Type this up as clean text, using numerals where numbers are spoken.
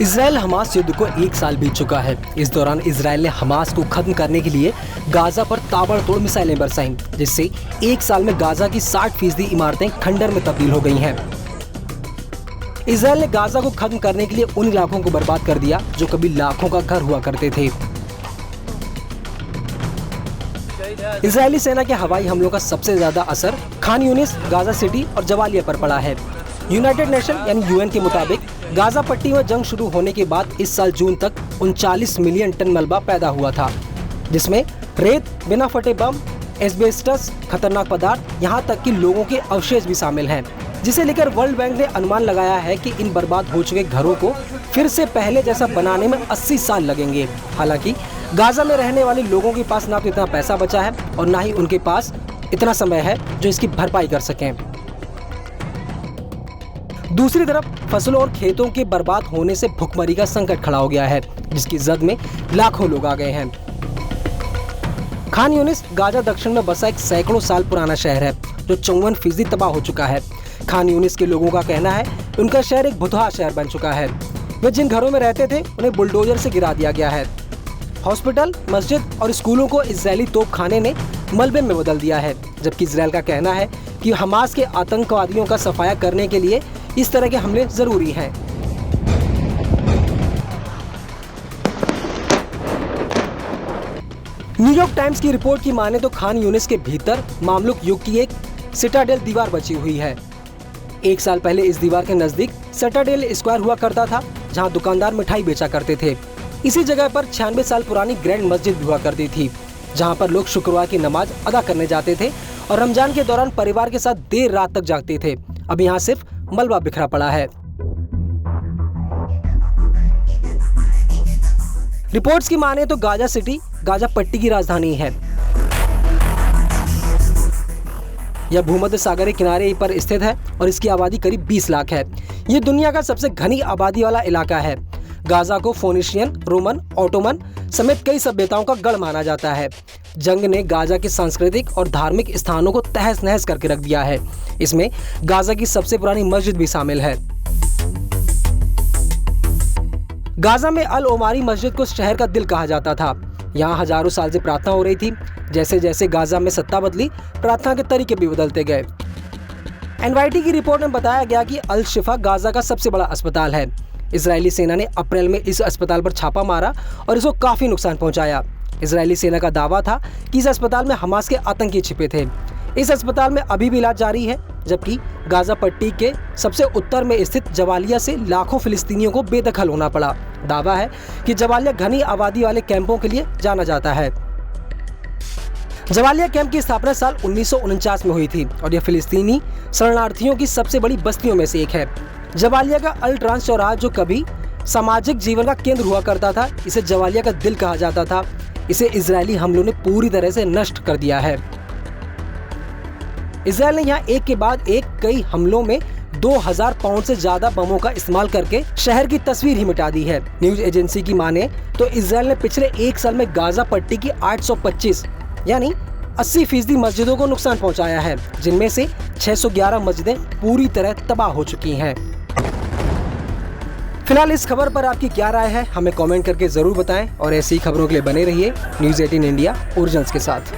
Israel Hamas युद्ध को 1 साल बीत चुका है। इस दौरान इजराइल ने हमास को खत्म करने के लिए गाजा पर ताबड़तोड़ मिसाइलें बरसाईं, जिससे 1 साल में गाजा की 60% इमारतें खंडर में तब्दील हो गई हैं। इजराइल ने गाजा को खत्म करने के लिए उन इलाकों को बर्बाद कर दिया जो कभी लाखों का घर हुआ करते थे। इजरायली सेना के हवाई हमलों का सबसे ज्यादा असर खान यूनिस, गाजा सिटी और जबालिया पर पड़ा है। यूनाइटेड नेशन यानी यूएन के मुताबिक गाजा पट्टी में जंग शुरू होने के बाद इस साल जून तक 39 मिलियन टन मलबा पैदा हुआ था, जिसमें रेत, बिना फटे बम, एस्बेस्टस, खतरनाक पदार्थ, यहाँ तक कि लोगों के अवशेष भी शामिल हैं, जिसे लेकर वर्ल्ड बैंक ने अनुमान लगाया है कि इन बर्बाद हो चुके घरों को फिर से पहले जैसा बनाने में 80 साल लगेंगे। हालांकि गाजा में रहने वाले लोगों के पास ना तो इतना पैसा बचा है और ना ही उनके पास इतना समय है जो इसकी भरपाई कर सकें। दूसरी तरफ फसलों और खेतों के बर्बाद होने से भुखमरी का संकट खड़ा हो गया है, जिसकी जद में लाखों लोग आ गए हैं। खान यूनिस गाजा दक्षिण में बसा एक सैकड़ों साल पुराना शहर है जो 54% तबाह हो चुका है। खान यूनिस के लोगों का कहना है उनका शहर एक भुतहा शहर बन चुका है। वे जिन घरों में रहते थे उन्हें बुलडोजर से गिरा दिया गया है। हॉस्पिटल, मस्जिद और स्कूलों को इजरायली तोपखाने ने मलबे में बदल दिया है, जबकि इजरायल का कहना है कि हमास के आतंकवादियों का सफाया करने के लिए इस तरह के हमले जरूरी हैं। न्यूयॉर्क टाइम्स की रिपोर्ट की माने तो खान यूनिस के भीतर मामलुक युग की एक सिटाडेल दीवार बची हुई है। 1 साल पहले इस दीवार के नजदीक सिटाडेल स्क्वायर हुआ करता था, जहां दुकानदार मिठाई बेचा करते थे। इसी जगह पर 96 साल पुरानी ग्रैंड मस्जिद भी हुआ करती थी, जहां पर लोग शुक्रवार की नमाज अदा करने जाते थे और रमजान के दौरान परिवार के साथ देर रात तक जागते थे। अब यहाँ सिर्फ मलबा बिखरा पड़ा है। रिपोर्ट्स की माने तो गाजा सिटी गाजा पट्टी की राजधानी है। यह भूमध्य सागर के किनारे पर स्थित है और इसकी आबादी करीब 20 लाख है। ये दुनिया का सबसे घनी आबादी वाला इलाका है। गाजा को फोनिशियन, रोमन, ऑटोमन समेत कई सभ्यताओं का गढ़ माना जाता है। जंग ने गाजा के सांस्कृतिक और धार्मिक स्थानों को तहस नहस करके रख दिया है। इसमें गाजा की सबसे पुरानी मस्जिद भी शामिल है। गाजा में अल ओमारी मस्जिद को शहर का दिल कहा जाता था। यहाँ हजारों साल से प्रार्थना हो रही थी। जैसे जैसे गाजा में सत्ता बदली, प्रार्थना के तरीके भी बदलते गए। एनवाईटी की रिपोर्ट में बताया गया कि अल शिफा गाजा का सबसे बड़ा अस्पताल है। इजरायली सेना ने अप्रैल में इस अस्पताल पर छापा मारा और इसको काफी नुकसान पहुंचाया। इजरायली सेना का दावा था कि इस अस्पताल में हमास के आतंकी छिपे थे। इस अस्पताल में अभी भी इलाज जारी है, जबकि गाजा पट्टी के सबसे उत्तर में स्थित जबालिया से लाखों फिलिस्तीनियों को बेदखल होना पड़ा। दावा है कि जबालिया घनी आबादी वाले कैंपों के लिए जाना जाता है। जबालिया कैंप की स्थापना साल 1949 में हुई थी और यह फिलिस्तीनी शरणार्थियों की सबसे बड़ी बस्तियों में से एक है। जबालिया का अल ट्रांस चौराहा जो कभी सामाजिक जीवन का केंद्र हुआ करता था, इसे जबालिया का दिल कहा जाता था। इसे इजरायली हमलों ने पूरी तरह से नष्ट कर दिया है। इजरायल ने यहाँ एक के बाद एक कई हमलों में 2000 पाउंड से ज्यादा बमों का इस्तेमाल करके शहर की तस्वीर ही मिटा दी है। न्यूज एजेंसी की माने तो इजरायल ने पिछले 1 साल में गाजा पट्टी की 825 यानी 80% मस्जिदों को नुकसान पहुंचाया है, जिनमें से 611 मस्जिदें पूरी तरह तबाह हो चुकी हैं। फिलहाल इस खबर पर आपकी क्या राय है, हमें कमेंट करके जरूर बताएं और ऐसी खबरों के लिए बने रहिए न्यूज़ 18 इंडिया ओरिजिनल्स के साथ।